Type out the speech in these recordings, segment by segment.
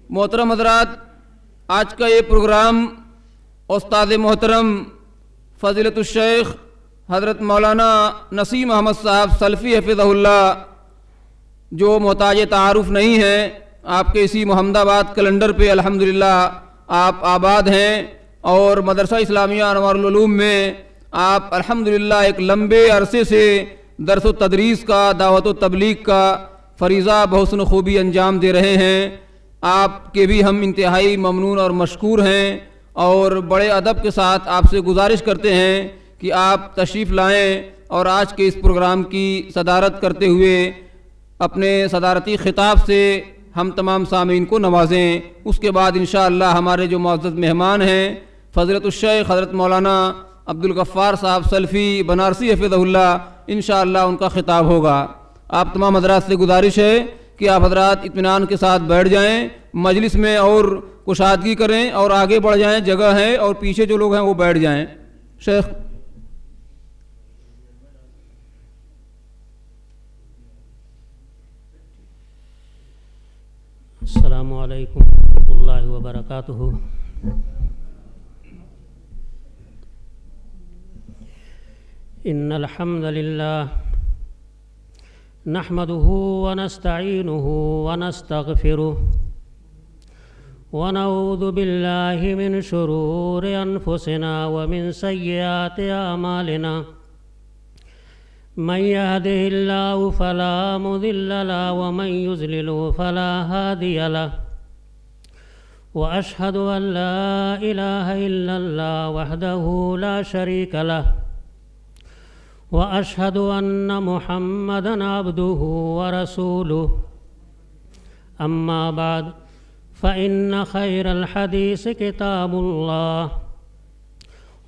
मोहतरम हजरात, आज का ये प्रोग्राम उस्ताद मोहतरम फ़ज़ीलतुश्शैख़ हज़रत मौलाना नसीम अहमद साहब सल्फ़ी हफ़िज़हुल्लाह जो मोहताज तारुफ़ नहीं हैं, आपके इसी मोहम्मदाबाद कैलेंडर पे अल्हम्दुलिल्लाह आप आबाद हैं और मदरसा इस्लामिया अनवारुल उलूम में आप अल्हम्दुलिल्लाह एक लंबे अरसे से दर्स व तदरीस का, दावत व तबलीग का फ़रीज़ा बहुस्न खूबी अंजाम दे रहे हैं। आपके भी हम इंतहाई ममनून और मशकूर हैं और बड़े अदब के साथ आपसे गुजारिश करते हैं कि आप तशरीफ़ लाएँ और आज के इस प्रोग्राम की सदारत करते हुए अपने सदारती ख़िताब से हम तमाम सामीन को नवाजें। उसके बाद इंशाअल्लाह हमारे जो मुअज़्ज़ज़ मेहमान हैं फ़ज़ीलतुश्शैख़ हज़रत मौलाना अब्दुल गफ़्फ़ार साहब सल्फ़ी बनारसी हफ़िज़हुल्लाह इंशाअल्लाह उनका ख़िताब होगा। आप तमाम हज़रात से गुजारिश है कि आप हज़रात इत्मीनान के साथ बैठ जाएं, मजलिस में और कुशादगी करें और आगे बढ़ जाएं, जगह है और पीछे जो लोग हैं वो बैठ जाएं। शेख अस्सलामु अलैकुम वरहमतुल्लाहि व बरकातुहू। इन्नल हम्दुलिल्लाह नहमदुहु व नस्तईनुहु व नस्तगफिरुह व नऊज़ु बिल्लाहि मिन शुरूरि अनफुसिना व मिन सय्यिआति अमालिना। मन यहदिहिल्लाहु फला मुदिल्ल लहु व मन युज़्लिलहु फला हादिय लहु व अशहदु अन ला इलाहा इल्लल्लाह वहदहु ला शरीका लहु व अशहदु अन्न मुहम्मदन अब्दुहु व रसूलुहु। अम्मा बाद फ़इन्न खैरल हदीस किताबुल्लाह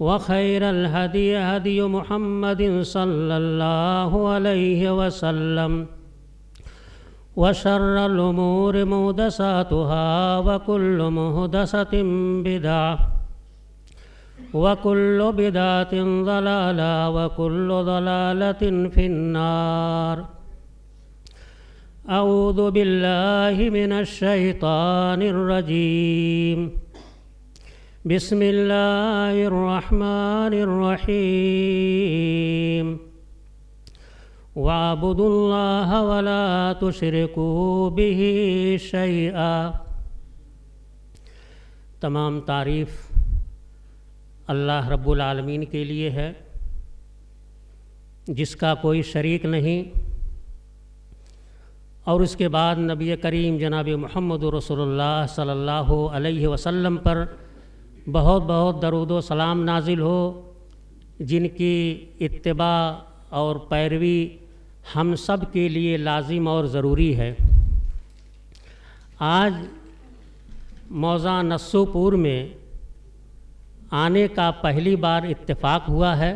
व खैरल हदी हदी मुहम्मदिन सल्लल्लाहु अलैहि वसल्लम व शर्रल उमूरि मुहदसातुहा व कुल्लु मुहदसतिन बिदअह व कुल्लु बिदअतिन ज़लाला व कुल्लु ज़लालतिन फिन्नार। अऊज़ु बिल्लाहि मिनश शैतानिर रजीम। बिस्मिल्लाहिर रहमानिर रहीम। वअबुदुल्लाह व ला तुशरिकू बिही शैआ। तमाम तारीफ़ अल्लाह रब्बुल आलमीन के लिए है जिसका कोई शरीक नहीं, और उसके बाद नबी करीम जनाब मुहम्मद रसूलुल्लाह सल्लल्लाहु अलैहि वसल्लम पर बहुत बहुत दरूद व सलाम नाजिल हो, जिनकी इत्तिबा और पैरवी हम सब के लिए लाजिम और ज़रूरी है। आज मौज़ा नस्सूपुर में आने का पहली बार इत्तेफाक हुआ है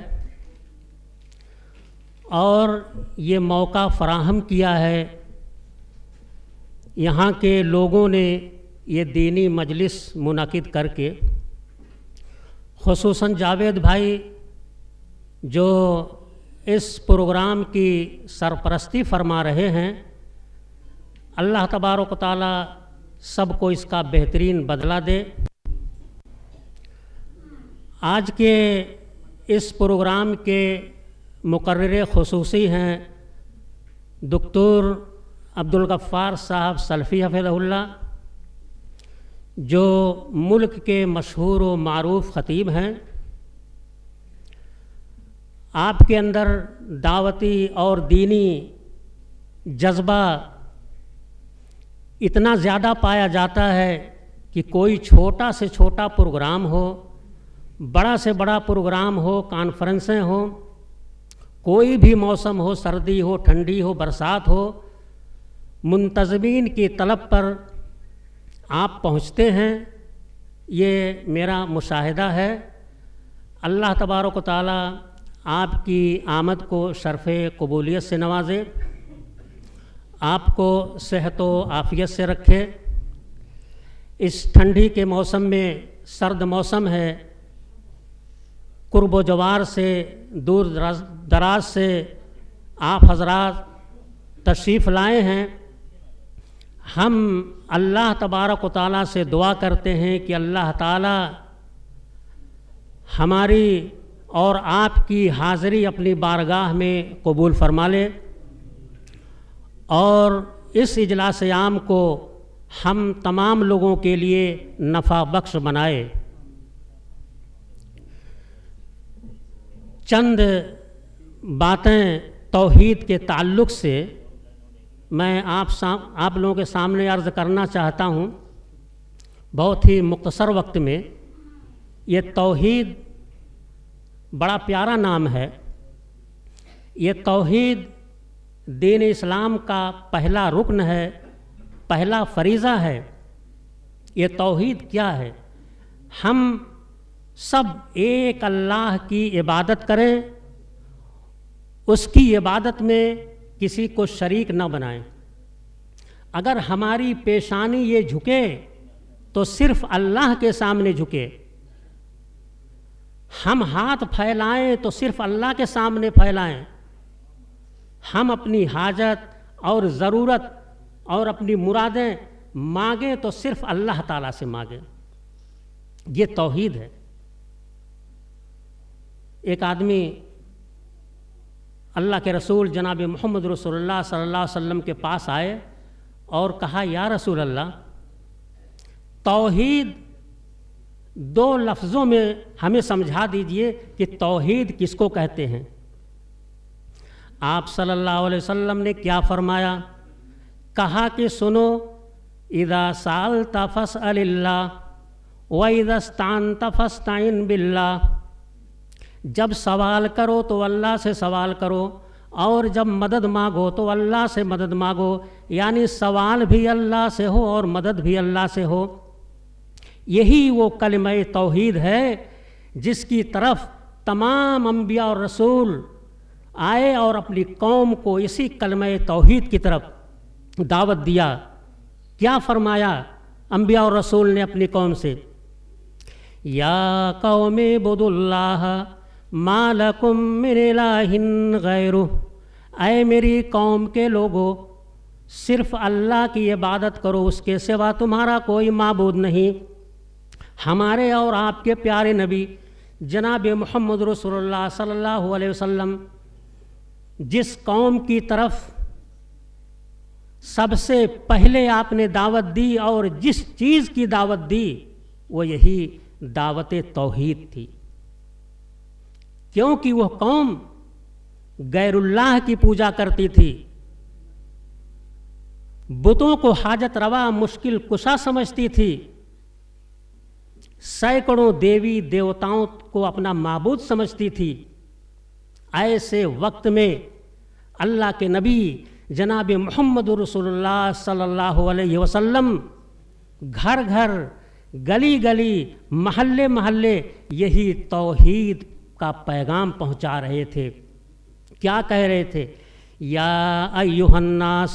और ये मौका फ़राहम किया है। यहाँ के लोगों ने ये दीनी मजलिस मुनक़िद करके, ख़ुसूसन जावेद भाई जो इस प्रोग्राम की सरपरस्ती फरमा रहे हैं, अल्लाह तबारक व तआला सबको इसका बेहतरीन बदला दे। आज के इस प्रोग्राम के मुकर्रिर ख़ुसूसी हैं डॉक्टर अब्दुल गफ़्फ़ार साहब सल्फ़ी हफ़िज़हुल्लाह, जो मुल्क के मशहूर व मारूफ़ ख़तीब हैं। आपके अंदर दावती और दीनी जज्बा इतना ज़्यादा पाया जाता है कि कोई छोटा से छोटा प्रोग्राम हो, बड़ा से बड़ा प्रोग्राम हो, कॉन्फ्रेंसें हो, कोई भी मौसम हो, सर्दी हो, ठंडी हो, बरसात हो, मुंतज़मीन की तलब पर आप पहुँचते हैं। ये मेरा मुशाहिदा है। अल्लाह तबारक व तआला आपकी आमद को शर्फ़ कबूलियत से नवाजे, आपको सेहत व आफ़ियत से रखे। इस ठंडी के मौसम में, सर्द मौसम है, कुर्ब व जवार से, दूर दराज से आप हज़रात तशरीफ़ लाए हैं। ہم اللہ تبارک و تعالیٰ سے دعا کرتے ہیں کہ اللہ تعالیٰ ہماری اور آپ کی حاضری اپنی بارگاہ میں قبول فرما لے اور اس اجلاس عام کو ہم تمام لوگوں کے لیے نفع بخش بنائے۔ چند باتیں توحید کے تعلق سے میں آپ لوگوں کے سامنے عرض کرنا چاہتا ہوں بہت ہی مختصر وقت میں۔ یہ توحید بڑا پیارا نام ہے۔ یہ توحید دین اسلام کا پہلا رکن ہے، پہلا فریضہ ہے۔ یہ توحید کیا ہے؟ ہم سب ایک اللہ کی عبادت کریں، اس کی عبادت میں کسی کو شریک نہ بنائیں۔ اگر ہماری پیشانی یہ جھکے تو صرف اللہ کے سامنے جھکے، ہم ہاتھ پھیلائیں تو صرف اللہ کے سامنے پھیلائیں، ہم اپنی حاجت اور ضرورت اور اپنی مرادیں مانگیں تو صرف اللہ تعالیٰ سے مانگیں۔ یہ توحید ہے۔ ایک آدمی اللہ کے رسول جناب محمد رسول اللہ صلی اللہ علیہ وسلم کے پاس آئے اور کہا، یا رسول اللہ، توحید دو لفظوں میں ہمیں سمجھا دیجئے کہ توحید کس کو کہتے ہیں۔ آپ صلی اللہ علیہ وسلم نے کیا فرمایا؟ کہا کہ سنو، اذا سألت فاسأل اللہ وَإِذَا اسْتَعَنْتَ فَاسْتَعِنْ بِاللَّهِ، جب سوال کرو تو اللہ سے سوال کرو اور جب مدد مانگو تو اللہ سے مدد مانگو، یعنی سوال بھی اللہ سے ہو اور مدد بھی اللہ سے ہو۔ یہی وہ کلمہ توحید ہے جس کی طرف تمام انبیاء اور رسول آئے اور اپنی قوم کو اسی کلمہ توحید کی طرف دعوت دیا۔ کیا فرمایا انبیاء اور رسول نے اپنی قوم سے؟ یا قوم اعبدوا اللہ ما لکم من الہ غیرہ، اے میری قوم کے لوگو، صرف اللہ کی عبادت کرو، اس کے سوا تمہارا کوئی معبود نہیں۔ ہمارے اور آپ کے پیارے نبی جناب محمد رسول اللہ صلی اللہ علیہ وسلم جس قوم کی طرف سب سے پہلے آپ نے دعوت دی اور جس چیز کی دعوت دی وہ یہی دعوت توحید تھی، کیونکہ وہ قوم غیر اللہ کی پوجا کرتی تھی، بتوں کو حاجت روا مشکل کشا سمجھتی تھی، سینکڑوں دیوی دیوتاؤں کو اپنا معبود سمجھتی تھی۔ ایسے وقت میں اللہ کے نبی جناب محمد رسول اللہ صلی اللہ علیہ وسلم گھر گھر، گلی گلی، محلے محلے یہی توحید کا پیغام پہنچا رہے تھے۔ کیا کہہ رہے تھے؟ یا ایھا الناس،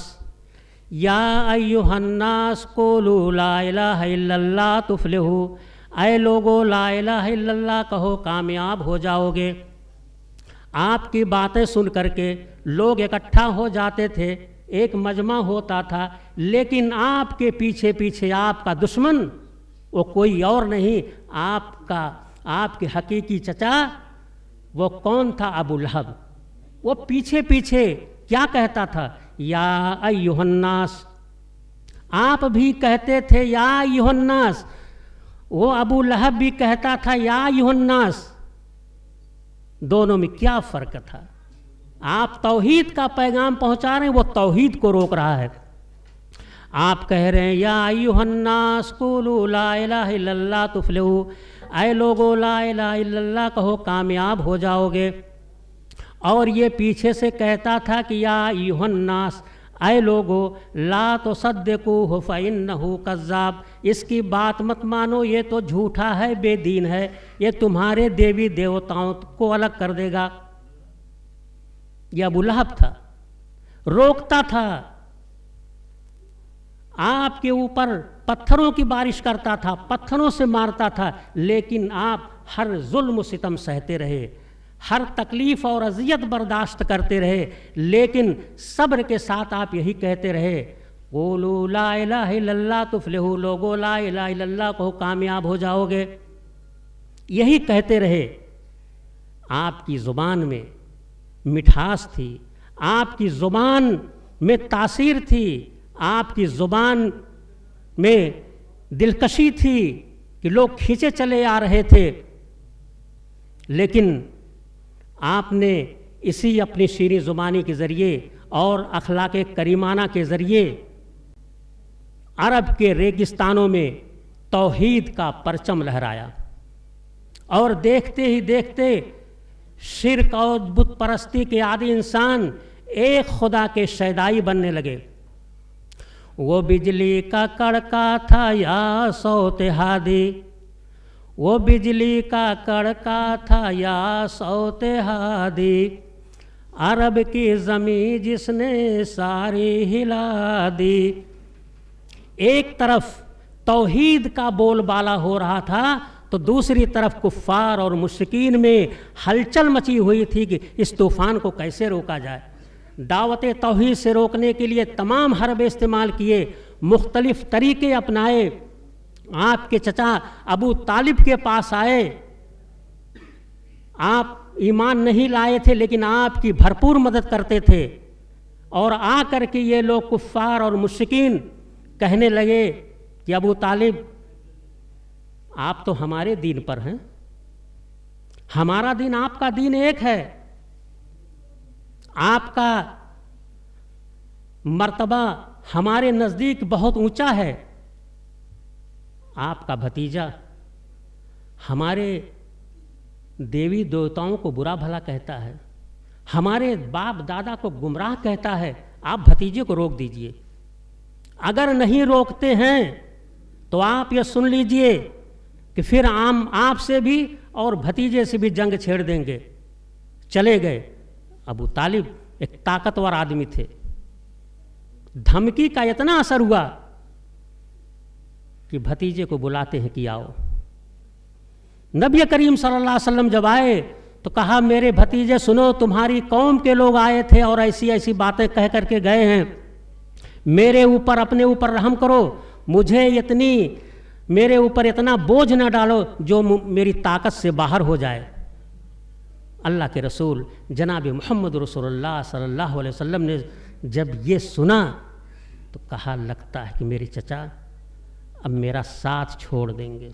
یا ایھا الناس قولوا لا الہ الا اللہ تفلحوا، اے لوگو لا الہ الا اللہ کہو کامیاب ہو جاؤ گے۔ آپ کی باتیں سن کر کے لوگ اکٹھا ہو جاتے تھے، ایک مجمع ہوتا تھا، لیکن آپ کے پیچھے پیچھے آپ کا دشمن وہ کوئی اور نہیں، آپ کے حقیقی چچا وہ کون تھا؟ ابو لہب۔ وہ پیچھے پیچھے کیا کہتا تھا؟ یا ایھا الناس۔ آپ بھی کہتے تھے یا ایھا الناس، وہ ابو لہب بھی کہتا تھا یا ایھا الناس۔ دونوں میں کیا فرق تھا؟ آپ توحید کا پیغام پہنچا رہے ہیں، وہ توحید کو روک رہا ہے۔ آپ کہہ رہے ہیں یا ایھا الناس قولوا لا الہ الا اللہ تفلحوا، اے لوگو لا الہ الا اللہ کہو کامیاب ہو جاؤ گے، اور یہ پیچھے سے کہتا تھا کہ یا ایھا الناس، اے لوگو لا تصدقوہ فإنہ کذاب، اس کی بات مت مانو، یہ تو جھوٹا ہے، بے دین ہے، یہ تمہارے دیوی دیوتاؤں کو الگ کر دے گا۔ یہ ابو لہب تھا، روکتا تھا، آپ کے اوپر پتھروں کی بارش کرتا تھا، پتھروں سے مارتا تھا، لیکن آپ ہر ظلم و ستم سہتے رہے، ہر تکلیف اور اذیت برداشت کرتے رہے، لیکن صبر کے ساتھ آپ یہی کہتے رہے قولوا لا الہ الا اللہ تفلحوا، لوگو لا الہ الا اللہ کہو کامیاب ہو جاؤ گے. یہی کہتے رہے. آپ کی زبان میں مٹھاس تھی، آپ کی زبان میں تاثیر تھی، آپ کی زبان میں دلکشی تھی کہ لوگ کھینچے چلے آ رہے تھے. لیکن آپ نے اسی اپنی شیریں زبانی کے ذریعے اور اخلاق کریمانہ کے ذریعے عرب کے ریگستانوں میں توحید کا پرچم لہرایا، اور دیکھتے ہی دیکھتے شرک اور بت پرستی کے عادی انسان ایک خدا کے شیدائی بننے لگے. وہ بجلی کا کڑکا تھا یا صوت ہادی، وہ بجلی کا کڑکا تھا یا صوت ہادی، عرب کی زمین جس نے ساری ہلا دی. ایک طرف توحید کا بول بالا ہو رہا تھا تو دوسری طرف کفار اور مشرکین میں ہلچل مچی ہوئی تھی کہ اس طوفان کو کیسے روکا جائے. دعوت توحید سے روکنے کے لیے تمام حربے استعمال کیے، مختلف طریقے اپنائے. آپ کے چچا ابو طالب کے پاس آئے. آپ ایمان نہیں لائے تھے لیکن آپ کی بھرپور مدد کرتے تھے، اور آ کر کے یہ لوگ کفار اور مشرکین کہنے لگے کہ ابو طالب آپ تو ہمارے دین پر ہیں، ہمارا دین آپ کا دین ایک ہے، آپ کا مرتبہ ہمارے نزدیک بہت اونچا ہے. آپ کا بھتیجا ہمارے دیوی دیوتاؤں کو برا بھلا کہتا ہے، ہمارے باپ دادا کو گمراہ کہتا ہے، آپ بھتیجے کو روک دیجئے. اگر نہیں روکتے ہیں تو آپ یہ سن لیجئے کہ پھر ہم آپ سے بھی اور بھتیجے سے بھی جنگ چھیڑ دیں گے. چلے گئے. ابو طالب ایک طاقتور آدمی تھے. دھمکی کا اتنا اثر ہوا کہ بھتیجے کو بلاتے ہیں کہ آؤ. نبی کریم صلی اللہ علیہ وسلم جب آئے تو کہا میرے بھتیجے سنو، تمہاری قوم کے لوگ آئے تھے اور ایسی ایسی باتیں کہہ کر کے گئے ہیں، میرے اوپر اپنے اوپر رحم کرو، میرے اوپر اتنا بوجھ نہ ڈالو جو میری طاقت سے باہر ہو جائے. اللہ کے رسول جناب محمد رسول اللہ صلی اللہ علیہ وسلم نے جب یہ سنا تو کہا لگتا ہے کہ میرے چچا اب میرا ساتھ چھوڑ دیں گے.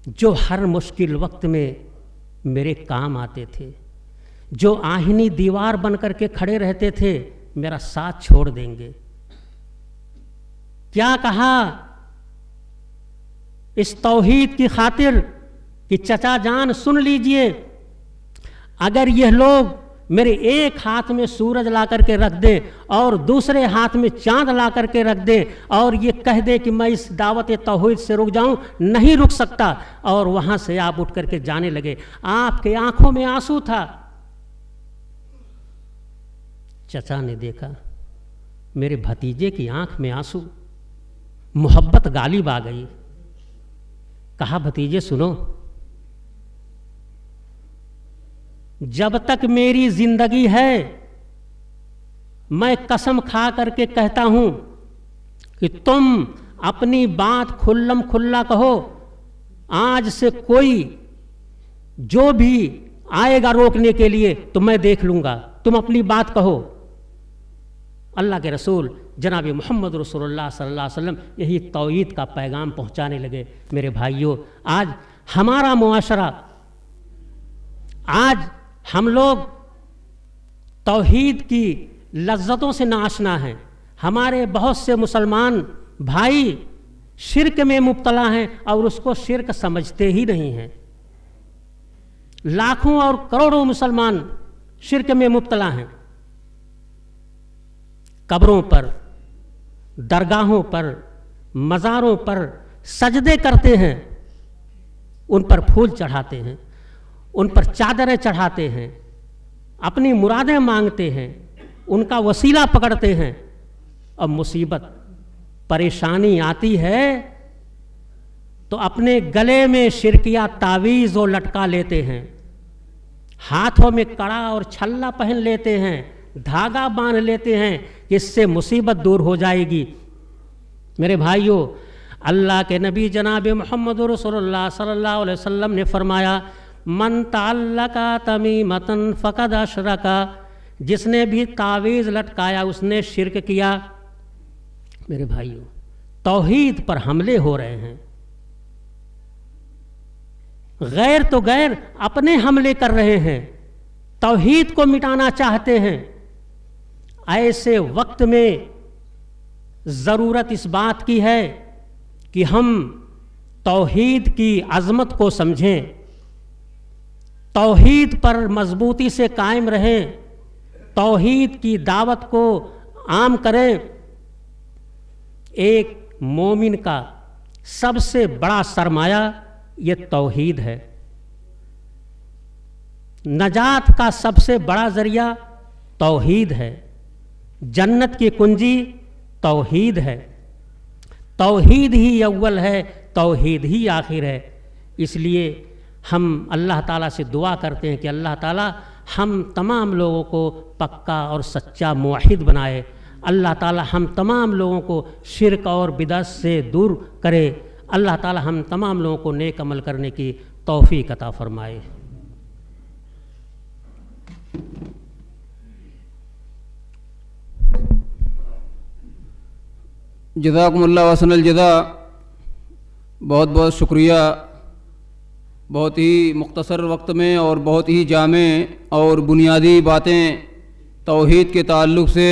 جو ہر مشکل وقت میں میرے کام آتے تھے، جو آہنی دیوار بن کر کے کھڑے رہتے تھے، میرا ساتھ چھوڑ دیں گے. کیا کہا اس توحید کی خاطر کہ چچا جان سن لیجئے، اگر یہ لوگ میرے ایک ہاتھ میں سورج لا کر کے رکھ دیں اور دوسرے ہاتھ میں چاند لا کر کے رکھ دیں اور یہ کہہ دے کہ میں اس دعوت توحید سے رک جاؤں، نہیں رک سکتا. اور وہاں سے آپ اٹھ کر کے جانے لگے. آپ کے آنکھوں میں آنسو تھا. چچا نے دیکھا میرے بھتیجے کی آنکھ میں آنسو، محبت غالب آ گئی. کہا بھتیجے سنو، جب تک میری زندگی ہے میں قسم کھا کر کے کہتا ہوں کہ تم اپنی بات کھلم کھلا کہو. آج سے کوئی جو بھی آئے گا روکنے کے لیے تو میں دیکھ لوں گا، تم اپنی بات کہو. اللہ کے رسول جناب محمد رسول اللہ صلی اللہ علیہ وسلم یہی توحید کا پیغام پہنچانے لگے. میرے بھائیوں، آج ہمارا معاشرہ، آج ہم لوگ توحید کی لذتوں سے ناآشنا ہیں. ہمارے بہت سے مسلمان بھائی شرک میں مبتلا ہیں اور اس کو شرک سمجھتے ہی نہیں ہیں. لاکھوں اور کروڑوں مسلمان شرک میں مبتلا ہیں. قبروں پر، درگاہوں پر، مزاروں پر سجدے کرتے ہیں، ان پر پھول چڑھاتے ہیں، ان پر چادریں چڑھاتے ہیں، اپنی مرادیں مانگتے ہیں، ان کا وسیلہ پکڑتے ہیں. اب مصیبت پریشانی آتی ہے تو اپنے گلے میں شرکیہ تعویذ و لٹکا لیتے ہیں، ہاتھوں میں کڑا اور چھلا پہن لیتے ہیں، धागा बांध लेते हैं कि इससे मुसीबत दूर हो जाएगी। मेरे भाइयों, अल्लाह के नबी जनाब मोहम्मद रसूलुल्लाह सल्लल्लाहु अलैहि वसल्लम ने फरमाया, मन तअल्लका तमीमतन फ़क़द अशरका, जिसने भी तावीज़ लटकाया उसने शिरक किया। मेरे भाइयों, तौहीद पर हमले हो रहे हैं। गैर तो गैर अपने हमले कर रहे हैं, तौहीद को मिटाना चाहते हैं। ऐसे वक्त में ज़रूरत इस बात की है कि हम तौहीद की अज़मत को समझें, तौहीद पर मजबूती से कायम रहें, तौहीद की दावत को आम करें। एक मोमिन का सबसे बड़ा सरमाया ये तौहीद है। नजात का सबसे बड़ा ज़रिया तौहीद है। जन्नत की कुंजी तौहीद है। तौहीद ही अव्वल है, तौहीद ही आखिर है। इसलिए हम अल्लाह ताला से दुआ करते हैं कि अल्लाह ताला हम तमाम लोगों को पक्का और सच्चा मुवहिद बनाए। अल्लाह ताला हम तमाम लोगों को शिरक और बिदअत से दूर करे। अल्लाह ताला हम तमाम लोगों को नेक अमल करने की तौफीक अता फरमाए। जज़ाकुमुल्लाह वहसनल जज़ा। बहुत बहुत शुक्रिया। बहुत ही मुख्तसर वक्त में और बहुत ही जामे और बुनियादी बातें तौहीद के ताल्लुक़ से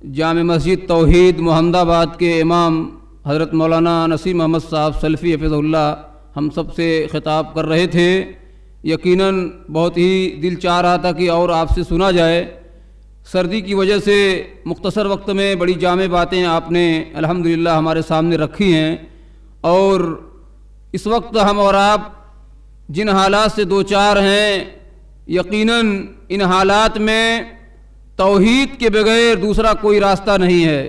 जामे मस्जिद तौहीद मोहम्मदाबाद के इमाम हज़रत मौलाना नसीम अहमद साहब सल्फ़ी हफ़िज़हुल्लाह हम सब से ख़िताब कर रहे थे। यकीनन बहुत ही दिल चाह रहा था कि और आपसे सुना जाए। सर्दी की वजह से मुख्तसर वक्त में बड़ी जामे बातें आपने अल्हम्दुलिल्लाह हमारे सामने रखी हैं। और इस वक्त हम और आप जिन हालात से दो चार हैं, यकीनन इन हालात में तौहीद के बगैर दूसरा कोई रास्ता नहीं है।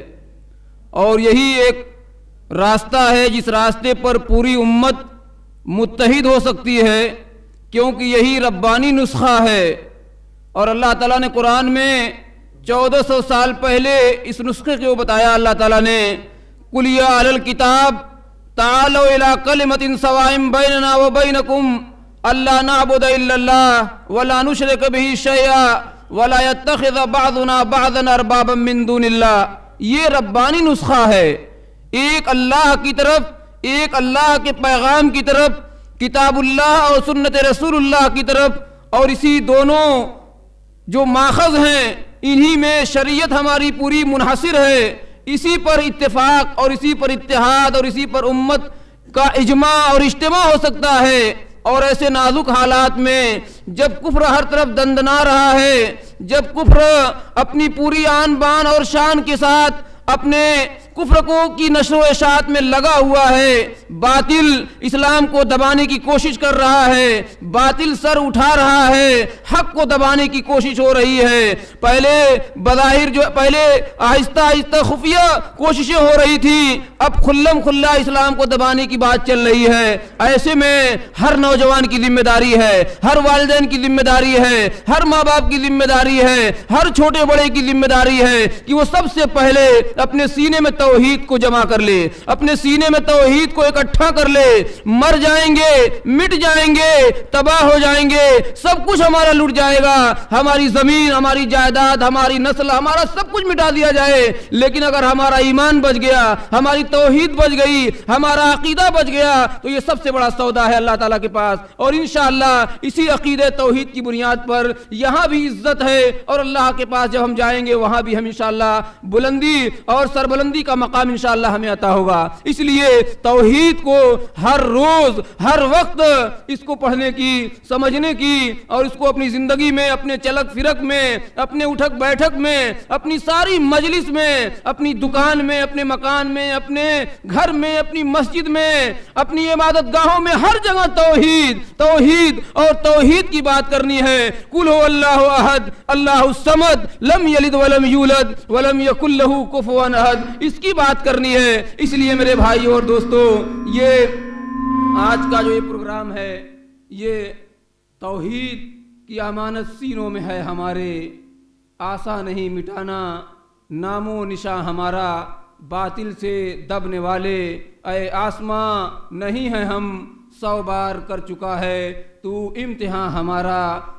और यही एक रास्ता है जिस रास्ते पर पूरी उम्मत मुत्तहिद हो सकती है, क्योंकि यही रब्बानी नुस्खा है। और अल्लाह ताला ने कुरान में 1400 साल पहले इस नुस्खे को बताया। अल्लाह ताला ने कुल या अहलल किताब तालो इला कलिमतिन सवाइम बैनना व बैनकुम अल्ला नअबुद इल्लल्लाह व ला नुशरिक बिही शैआ व ला यत्तखिज़ बअदुना बअदन अरबाबन मिन दूनिल्लाह। ये रब्बानी नुस्खा है। एक अल्लाह की तरफ, एक अल्लाह के पैगाम की तरफ, किताबुल्लाह और सुन्नत रसूलुल्लाह की तरफ, और इसी दोनों जो माखज़ हैं इन्हीं में शरीयत हमारी पूरी मुनहसिर है। इसी पर इत्तेफाक और इसी पर इत्तेहाद और इसी पर उम्मत का इजमा और इज्तिमा हो सकता है। और ऐसे नाजुक हालात में जब कुफ्र हर तरफ दंदना रहा है, जब कुफ्र अपनी पूरी आन बान और शान के साथ अपने कुफ्र को की नशर व इशाअत में लगा हुआ है, बातिल इस्लाम को दबाने की कोशिश कर रहा है, बातिल सर उठा रहा है, हक को दबाने की कोशिश हो रही है। पहले बज़ाहिर जो पहले आहिस्ता आहिस्ता खुफिया कोशिशें हो रही थी, अब खुल्लम खुल्ला इस्लाम को दबाने की बात चल रही है। ऐसे में हर नौजवान की जिम्मेदारी है, हर वालिदैन की जिम्मेदारी है, हर माँ बाप की जिम्मेदारी है, हर छोटे बड़े की जिम्मेदारी है कि वो सबसे पहले अपने सीने में तौहीद को जमा कर ले, अपने सीने में तौहीद को इकट्ठा कर ले। मर जाएंगे, मिट जाएंगे, तबाह हो जाएंगे, सब कुछ हमारा लुट जाएगा, हमारी जमीन, हमारी जायदाद, हमारी नस्ल, हमारा सब कुछ मिटा दिया जाए, लेकिन अगर हमारा ईमान बच गया, हमारी तौहीद बच गई, हमारा अकीदा बच गया, तो ये सबसे बड़ा सौदा है अल्लाह ताला के पास। और इंशाअल्लाह इसी अकीदे तौहीद की बुनियाद पर यहाँ भी इज्जत है, और अल्लाह के पास जब हम जाएंगे वहाँ भी हम इंशाअल्लाह बुलंदी और सरबुलंदी का मकाम इंशाअल्लाह हमें अता होगा। इसलिए तौहीद को हर रोज हर वक्त इसको पढ़ने की, समझने की, और इसको अपनी जिंदगी में, अपने चलक फिरक में, अपने उठक बैठक में, अपनी सारी मजलिस में, अपनी दुकान में, अपने मकान में, अपने घर में, अपनी मस्जिद में, अपनी इबादत गाहों में, हर जगह तौहीद तौहीद और तौहीद की बात करनी है। कुल हु अल्लाहु अहद अल्लाहु समद लम यलिद वलम यूलद वलम यकुल लहू कुफुवन अहद, इसकी बात करनी है। इसलिए मेरे भाइयों और दोस्तों, ये आज का जो ये प्रोग्राम है, ये तौहीद की अमानत सीनों में है हमारे। آسا نہیں مٹانا نام و نشاں ہمارا باطل سے دبنے والے، اے آسماں نہیں ہے ہم 100 بار کر چکا ہے تو امتحان ہمارا،